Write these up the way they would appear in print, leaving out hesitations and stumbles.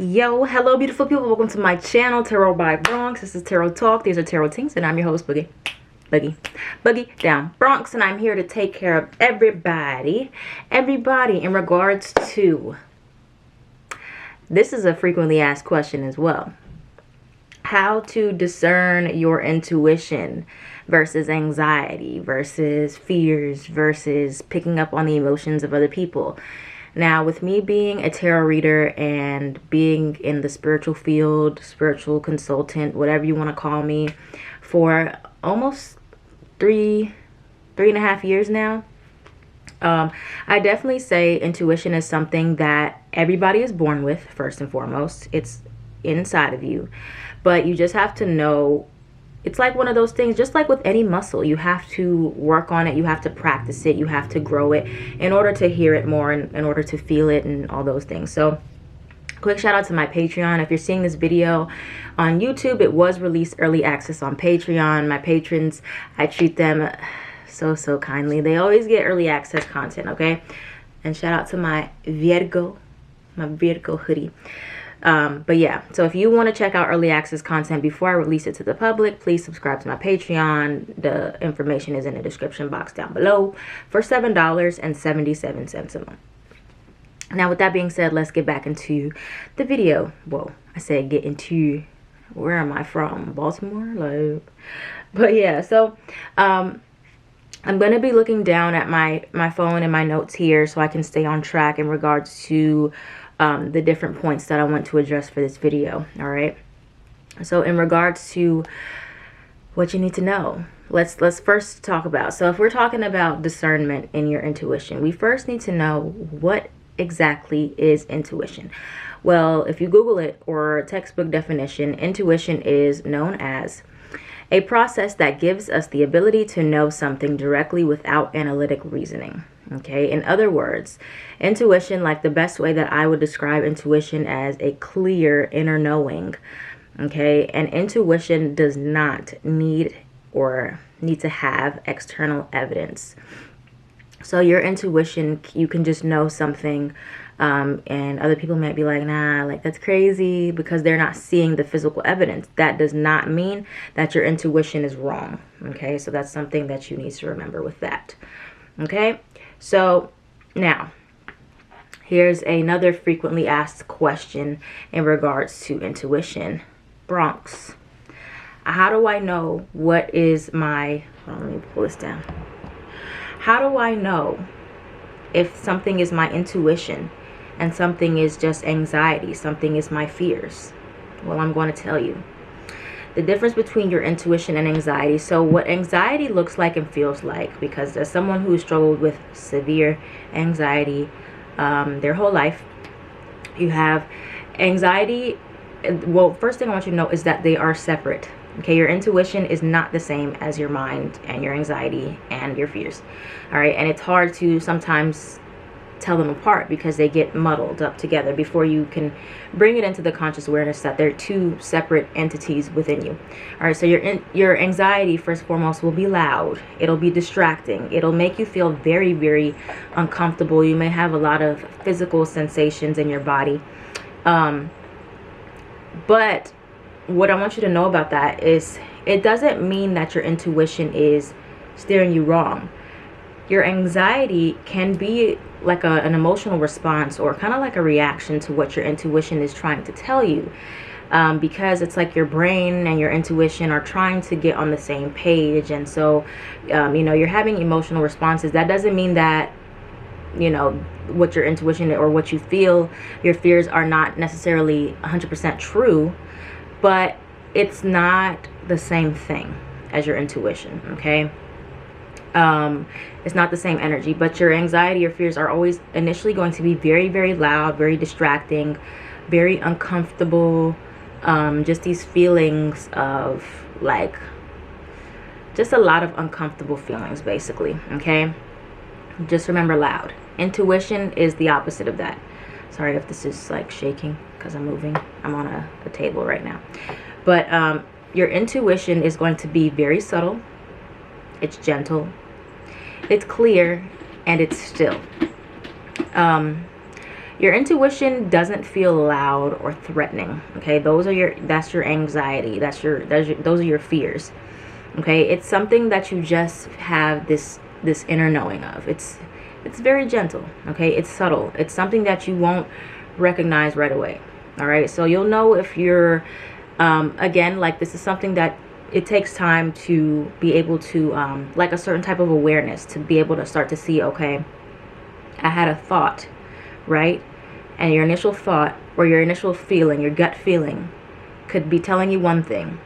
Yo, hello beautiful people, welcome to my channel, Tarot by Bronx. This is Tarot Talk. These are Tarot Things, and I'm your host, Boogie down Bronx, and I'm here to take care of everybody in regards to, this is a frequently asked question as well, how to discern your intuition versus anxiety versus fears versus picking up on the emotions of other people. Now, with me being a tarot reader and being in the spiritual field, spiritual consultant, whatever you want to call me, for almost three and a half years now, I definitely say intuition is something that everybody is born with, first and foremost. It's inside of you, but you just have to know. It's like one of those things, just like with any muscle, you have to work on it, you have to practice it, you have to grow it in order to hear it more, and in order to feel it and all those things. So quick shout out to my Patreon. If you're seeing this video on YouTube, it was released early access on Patreon. My patrons, I treat them so kindly. They always get early access content, okay? And shout out to my Virgo hoodie. But yeah, so if you want to check out early access content before I release it to the public, please subscribe to my Patreon. The information is in the description box down below for $7.77 a month. Now, with that being said, let's get back into the video. Whoa, I said get into, where am I from? Baltimore? Like, but yeah, so I'm going to be looking down at my phone and my notes here so I can stay on track in regards to the different points that I want to address for this video. All right, so in regards to what you need to know, let's first talk about, so if we're talking about discernment in your intuition, we first need to know what exactly is intuition. Well, if you Google it or textbook definition, intuition is known as a process that gives us the ability to know something directly without analytic reasoning. Okay, in other words, intuition, like the best way that I would describe intuition, as a clear inner knowing. Okay, and intuition does not need to have external evidence. So your intuition, you can just know something, and other people might be like, nah, like that's crazy, because they're not seeing the physical evidence. That does not mean that your intuition is wrong. Okay, so that's something that you need to remember with that. Okay, so now here's another frequently asked question in regards to intuition. Bronx, how do I know what is my, hold on, let me pull this down. How do I know if something is my intuition and something is just anxiety, something is my fears? Well, I'm going to tell you the difference between your intuition and anxiety. So what anxiety looks like and feels like, because as someone who struggled with severe anxiety their whole life, you have anxiety. Well, first thing I want you to know is that they are separate. Okay, your intuition is not the same as your mind and your anxiety and your fears. All right, and it's hard to sometimes tell them apart because they get muddled up together before you can bring it into the conscious awareness that they're two separate entities within you. All right, so your anxiety, first and foremost, will be loud. It'll be distracting. It'll make you feel very uncomfortable. You may have a lot of physical sensations in your body. But what I want you to know about that is it doesn't mean that your intuition is steering you wrong. Your anxiety can be like an emotional response, or kind of like a reaction to what your intuition is trying to tell you, because it's like your brain and your intuition are trying to get on the same page. And so you know, you're having emotional responses. That doesn't mean that, you know, what your intuition or what you feel, your fears, are not necessarily 100% true, but it's not the same thing as your intuition. Okay, it's not the same energy. But your anxiety or fears are always initially going to be very loud, very distracting, very uncomfortable, just these feelings of like, just a lot of uncomfortable feelings basically. Okay, just remember, loud. Intuition is the opposite of that. Sorry if this is like shaking because I'm moving. I'm on a table right now. But your intuition is going to be very subtle. It's gentle. It's clear, and it's still. Your intuition doesn't feel loud or threatening. Okay, that's your anxiety. Those are your fears. Okay, it's something that you just have this inner knowing of. It's very gentle. Okay, it's subtle. It's something that you won't recognize right away. All right, so you'll know if you're again, like, this is something that it takes time to be able to like a certain type of awareness to be able to start to see, okay, I had a thought, right? And your initial thought or your initial feeling, your gut feeling, could be telling you one thing.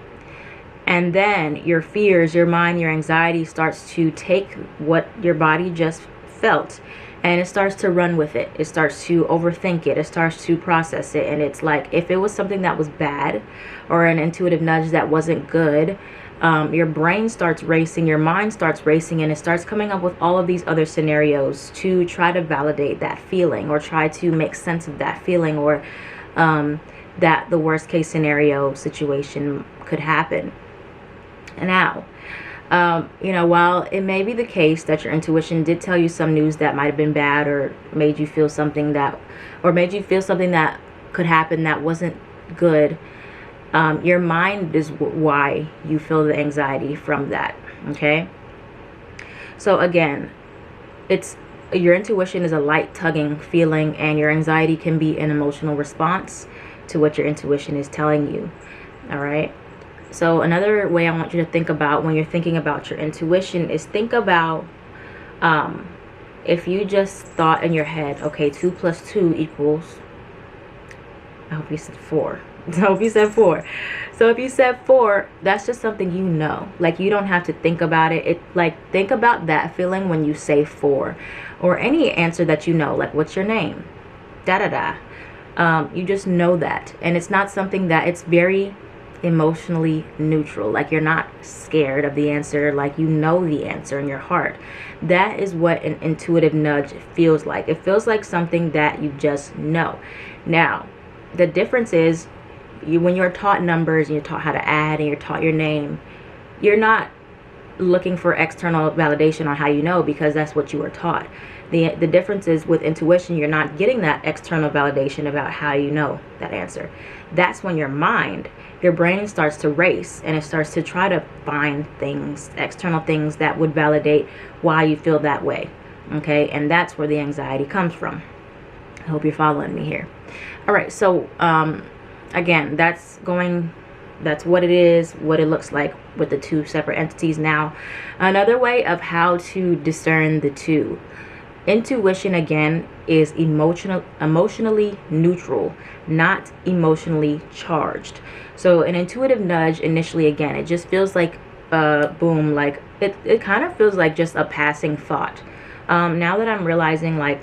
And then your fears, your mind, your anxiety starts to take what your body just felt and it starts to run with it. It starts to overthink it. It starts to process it. And it's like, if it was something that was bad or an intuitive nudge that wasn't good, your brain starts racing, your mind starts racing, and it starts coming up with all of these other scenarios to try to validate that feeling or try to make sense of that feeling, or that the worst case scenario situation could happen. And now, while it may be the case that your intuition did tell you some news that might have been bad or made you feel something that could happen that wasn't good, your mind is why you feel the anxiety from that. Okay, so again, your intuition is a light tugging feeling, and your anxiety can be an emotional response to what your intuition is telling you. All right, so another way I want you to think about when you're thinking about your intuition is think about if you just thought in your head, okay, 2 + 2 equals, I hope you said 4. I hope you said 4. So if you said 4, that's just something you know. Like, you don't have to think about it. Think about that feeling when you say 4, or any answer that you know, like, what's your name? You just know that, and it's not something that, it's very emotionally neutral. Like, you're not scared of the answer, like, you know the answer in your heart. That is what an intuitive nudge feels like. It feels like something that you just know. Now, the difference is, when you're taught numbers and you're taught how to add and you're taught your name, you're not looking for external validation on how you know, because that's what you were taught. The difference is, with intuition, you're not getting that external validation about how you know that answer. That's when your brain starts to race, and it starts to try to find things, external things that would validate why you feel that way. Okay, and that's where the anxiety comes from. I hope you're following me here. All right, so again, that's what it is, what it looks like with the two separate entities. Now, another way of how to discern the two. Intuition, again, is emotionally neutral, not emotionally charged. So an intuitive nudge, initially, again, it just feels like boom, like it kind of feels like just a passing thought. Now that I'm realizing, like,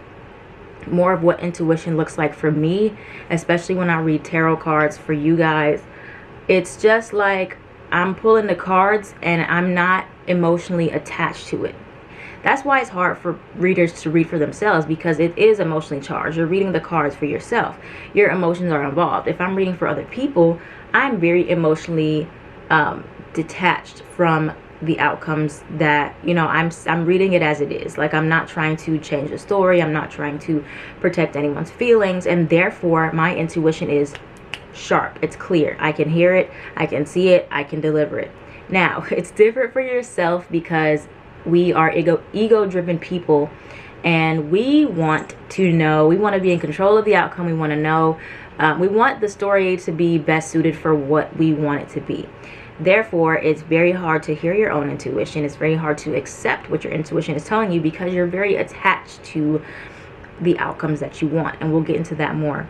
more of what intuition looks like for me, especially when I read tarot cards for you guys, it's just like I'm pulling the cards and I'm not emotionally attached to it. That's why it's hard for readers to read for themselves, because it is emotionally charged. You're reading the cards for yourself. Your emotions are involved. If I'm reading for other people, I'm very emotionally detached from the outcomes that, I'm reading it as it is. Like, I'm not trying to change the story. I'm not trying to protect anyone's feelings. And therefore, my intuition is sharp. It's clear. I can hear it. I can see it. I can deliver it. Now, it's different for yourself, because we are ego-driven people, and we want to know. We want to be in control of the outcome. We want to know. We want the story to be best suited for what we want it to be. Therefore, it's very hard to hear your own intuition. It's very hard to accept what your intuition is telling you, because you're very attached to the outcomes that you want. And we'll get into that more.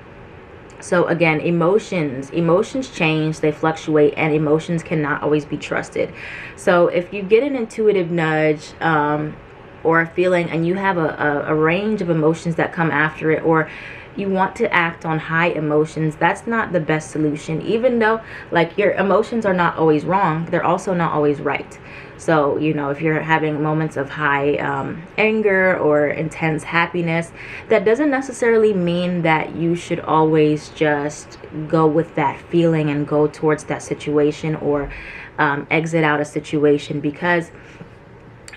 So again, emotions change, they fluctuate, and emotions cannot always be trusted. So if you get an intuitive nudge or a feeling, and you have a range of emotions that come after it, or you want to act on high emotions, that's not the best solution. Even though, like, your emotions are not always wrong, they're also not always right. So, if you're having moments of high anger or intense happiness, that doesn't necessarily mean that you should always just go with that feeling and go towards that situation, or exit out a situation, because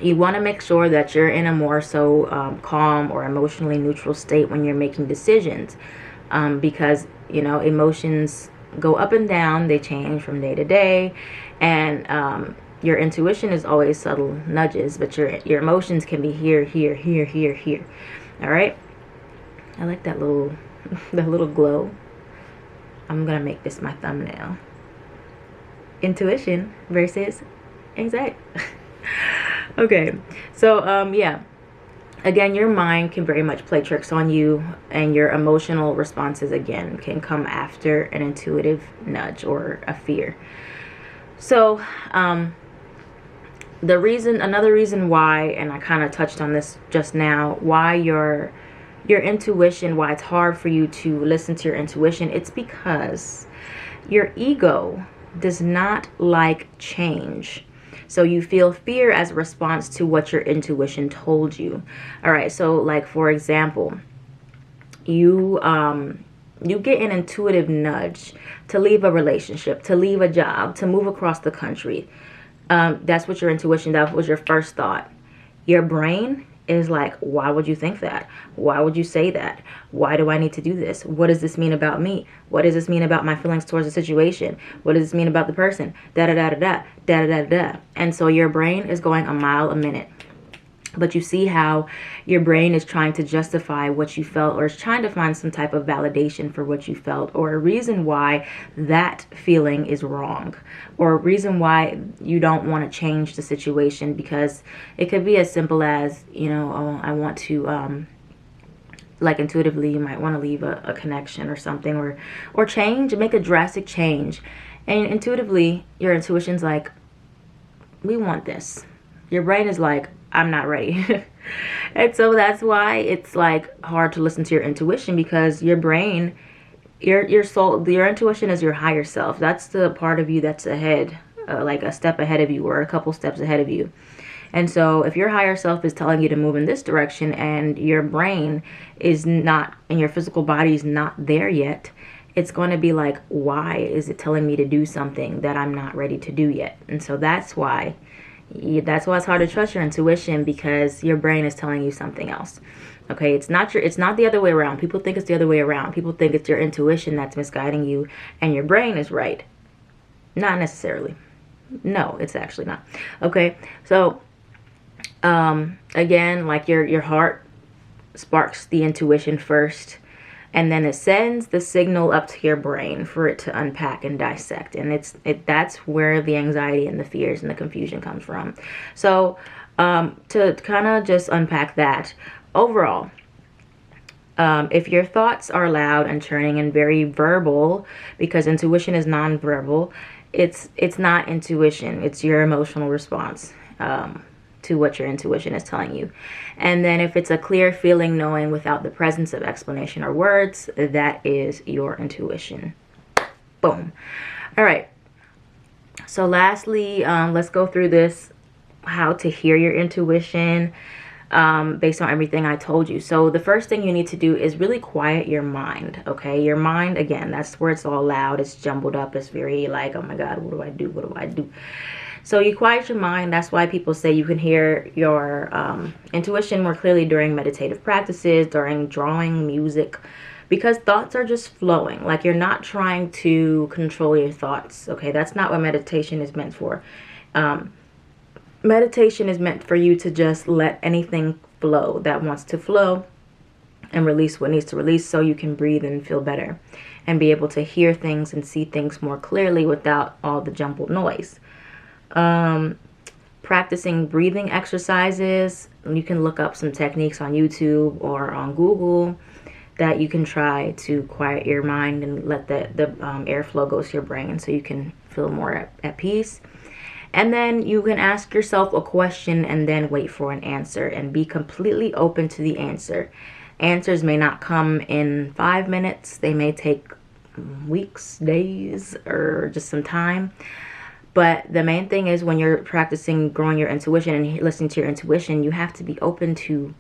You want to make sure that you're in a more so calm or emotionally neutral state when you're making decisions, because, you know, emotions go up and down. They change from day to day, and your intuition is always subtle nudges, but your emotions can be here, here, here, here, here. All right. I like that little that little glow. I'm gonna make this my thumbnail. Intuition versus anxiety. Okay, so yeah, again, your mind can very much play tricks on you, and your emotional responses again can come after an intuitive nudge or a fear. So another reason why, and I kind of touched on this just now, why your intuition, why it's hard for you to listen to your intuition, it's because your ego does not like change. So you feel fear as a response to what your intuition told you. All right, so like for example, you get an intuitive nudge to leave a relationship, to leave a job, to move across the country. That's what your intuition, that was your first thought. Your brain is like, why would you think that? Why would you say that? Why do I need to do this? What does this mean about me? What does this mean about my feelings towards the situation? What does this mean about the person? Da da da da da da da da da. And so your brain is going a mile a minute. But you see how your brain is trying to justify what you felt, or is trying to find some type of validation for what you felt, or a reason why that feeling is wrong, or a reason why you don't want to change the situation, because it could be as simple as, you know, oh, I want to, like intuitively, you might want to leave a connection or something, or change, make a drastic change. And intuitively, your intuition's like, we want this. Your brain is like, I'm not ready. And so that's why it's like hard to listen to your intuition, because your brain, your soul, your intuition is your higher self. That's the part of you that's ahead, like a step ahead of you, or a couple steps ahead of you. And so if your higher self is telling you to move in this direction, and your brain is not, and your physical body is not there yet, it's going to be like, why is it telling me to do something that I'm not ready to do yet? And so that's why it's hard to trust your intuition, because your brain is telling you something else. Okay, it's not the other way around. People think it's the other way around. People think it's your intuition that's misguiding you and your brain is right. Not necessarily. No, it's actually not. Okay, so again, like your heart sparks the intuition first, and then it sends the signal up to your brain for it to unpack and dissect. And that's where the anxiety and the fears and the confusion comes from. So to kind of just unpack that, overall, if your thoughts are loud and churning and very verbal, because intuition is nonverbal, it's not intuition. It's your emotional response to what your intuition is telling you. And then if it's a clear feeling, knowing without the presence of explanation or words, that is your intuition. Boom. All right. So lastly, let's go through this, how to hear your intuition based on everything I told you. So the first thing you need to do is really quiet your mind. Okay. Your mind, again, that's where it's all loud. It's jumbled up. It's very like, oh my God, what do I do? What do I do? So you quiet your mind. That's why people say you can hear your intuition more clearly during meditative practices, during drawing, music, because thoughts are just flowing. Like, you're not trying to control your thoughts. Okay, that's not what meditation is meant for. Meditation is meant for you to just let anything flow that wants to flow, and release what needs to release, so you can breathe and feel better and be able to hear things and see things more clearly without all the jumbled noise. Practicing breathing exercises. You can look up some techniques on YouTube or on Google that you can try to quiet your mind and let the airflow go to your brain, so you can feel more at peace. And then you can ask yourself a question and then wait for an answer, and be completely open to the answer. Answers may not come in 5 minutes. They may take weeks, days, or just some time. But the main thing is, when you're practicing growing your intuition and listening to your intuition, you have to be open to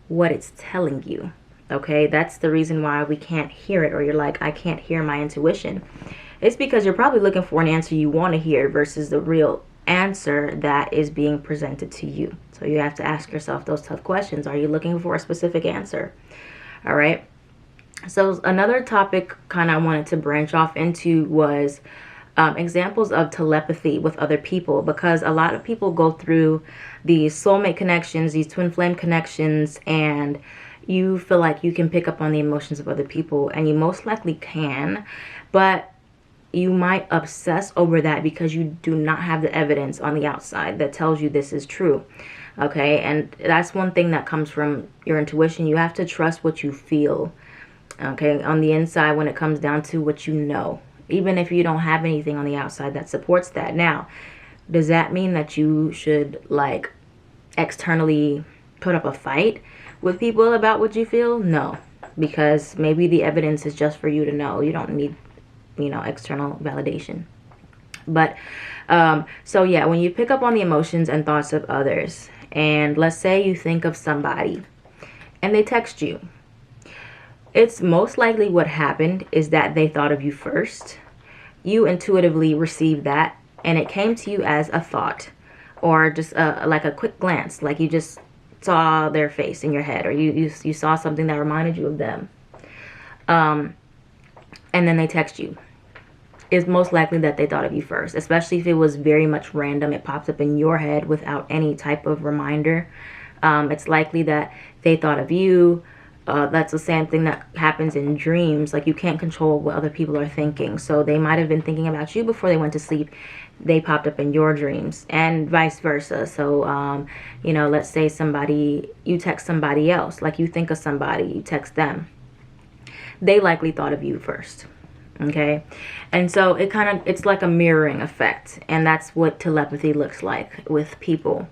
what it's telling you. Okay, that's the reason why we can't hear it, or you're like, I can't hear my intuition. It's because you're probably looking for an answer you want to hear versus the real answer that is being presented to you. So you have to ask yourself those tough questions. Are you looking for a specific answer? All right. So another topic kind of I wanted to branch off into was examples of telepathy with other people, because a lot of people go through these soulmate connections, these twin flame connections, and you feel like you can pick up on the emotions of other people, and you most likely can, but you might obsess over that because you do not have the evidence on the outside that tells you this is true. Okay, and that's one thing that comes from your intuition. You have to trust what you feel, okay, on the inside when it comes down to what you know, even if you don't have anything on the outside that supports that. Now, does that mean that you should like externally put up a fight with people about what you feel? No, because maybe the evidence is just for you to know. You don't need, you know, external validation. But so yeah, when you pick up on the emotions and thoughts of others, and let's say you think of somebody and they text you, it's most likely what happened is that they thought of you first. You intuitively received that, and it came to you as a thought, or just like a quick glance, like you just saw their face in your head, or you saw something that reminded you of them, and then they text you. It's most likely that they thought of you first, especially if it was very much random. It pops up in your head without any type of reminder. It's likely that they thought of you. That's the same thing that happens in dreams. Like, you can't control what other people are thinking. So they might have been thinking about you before they went to sleep. They popped up in your dreams, and vice versa. So, you know, let's say you text somebody else, like you think of somebody, you text them. They likely thought of you first. Okay. And so it's like a mirroring effect. And that's what telepathy looks like with people.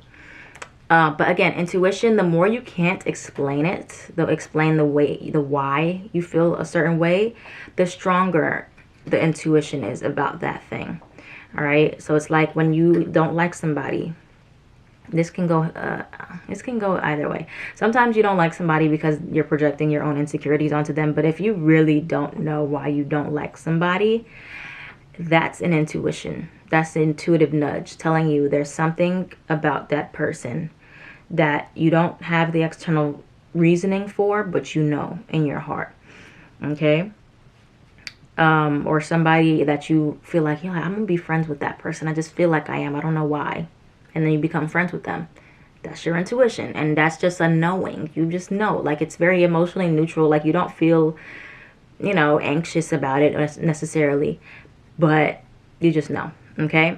But again, intuition, the more you can't explain it, explain the why you feel a certain way, the stronger the intuition is about that thing. All right. So it's like when you don't like somebody, this can go either way. Sometimes you don't like somebody because you're projecting your own insecurities onto them. But if you really don't know why you don't like somebody, that's an intuition. That's an intuitive nudge telling you there's something about that person that you don't have the external reasoning for, but you know in your heart. Okay. Or somebody that you feel like, you know, I'm gonna be friends with that person. I just feel like I am. I don't know why. And then you become friends with them. That's your intuition. And that's just a knowing. You just know. Like, it's very emotionally neutral. Like, you don't feel, you know, anxious about it necessarily. But you just know. Okay?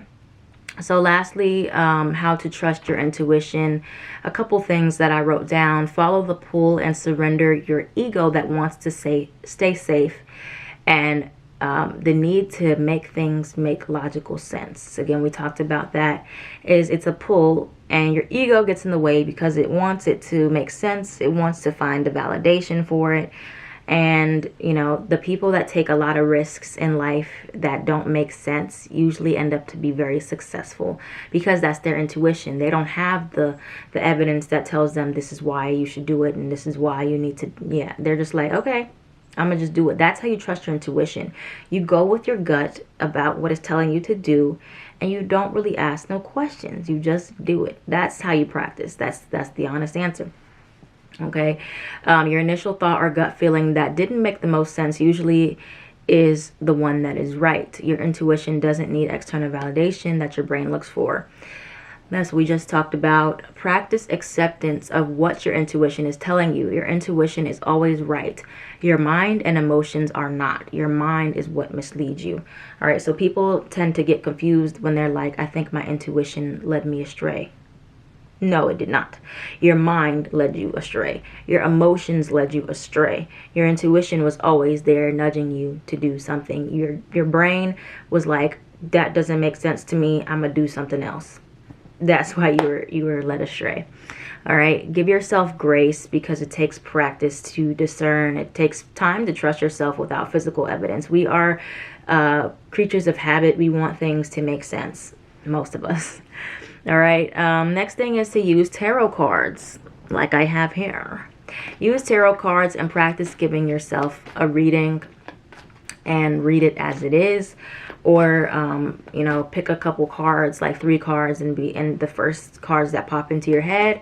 So lastly, how to trust your intuition. A couple things that I wrote down. Follow the pull and surrender your ego that wants to stay safe. And the need to make things make logical sense. Again, we talked about that. It's a pull, and your ego gets in the way because it wants it to make sense. It wants to find a validation for it. And, you know, the people that take a lot of risks in life that don't make sense usually end up to be very successful because that's their intuition. They don't have the evidence that tells them this is why you should do it and this is why you need to. Yeah, they're just like, okay, I'm going to just do it. That's how you trust your intuition. You go with your gut about what it's telling you to do, and you don't really ask no questions. You just do it. That's how you practice. That's the honest answer. Okay. Your initial thought or gut feeling that didn't make the most sense usually is the one that is right. Your intuition doesn't need external validation that your brain looks for. That's what we just talked about. Practice acceptance of what your intuition is telling you. Your intuition is always right. Your mind and emotions are not. Your mind is what misleads you. All right, so people tend to get confused when they're like, I think my intuition led me astray. No, it did not. Your mind led you astray. Your emotions led you astray. Your intuition was always there nudging you to do something. Your brain was like, that doesn't make sense to me. I'm going to do something else. That's why you were led astray. All right. Give yourself grace because it takes practice to discern. It takes time to trust yourself without physical evidence. We are creatures of habit. We want things to make sense. Most of us. All right. Next thing is to use tarot cards like I have here. Use tarot cards and practice giving yourself a reading and read it as it is, or you know, pick a couple cards, like 3 cards, and the first cards that pop into your head,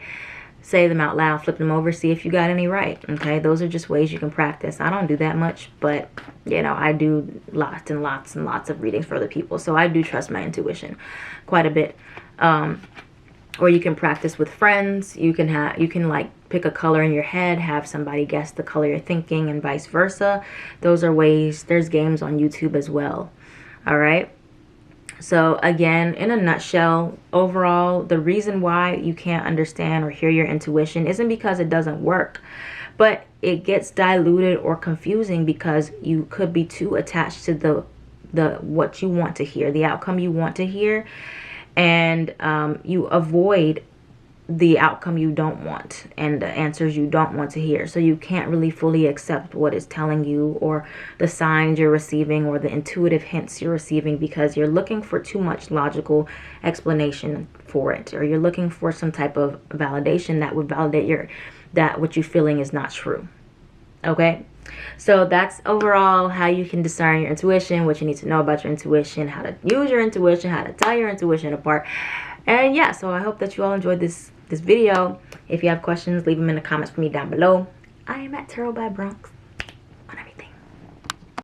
say them out loud, flip them over, see if you got any right. Okay, those are just ways you can practice. I don't do that much, but you know, I do lots and lots and lots of readings for other people, so I do trust my intuition quite a bit. Or you can practice with friends. You can like pick a color in your head, have somebody guess the color you're thinking, and vice versa. Those are ways. There's games on YouTube as well. All right. So again, in a nutshell, overall, the reason why you can't understand or hear your intuition isn't because it doesn't work, but it gets diluted or confusing because you could be too attached to the what you want to hear, the outcome you want to hear, and you avoid the outcome you don't want and the answers you don't want to hear. So you can't really fully accept what it's telling you, or the signs you're receiving, or the intuitive hints you're receiving, because you're looking for too much logical explanation for it, or you're looking for some type of validation that would validate that what you're feeling is not true. Okay, so that's overall how you can discern your intuition, what you need to know about your intuition, how to use your intuition, how to tell your intuition apart. And yeah, so I hope that you all enjoyed this video. If you have questions, leave them in the comments for me down below. I am at Tarot by Bronx.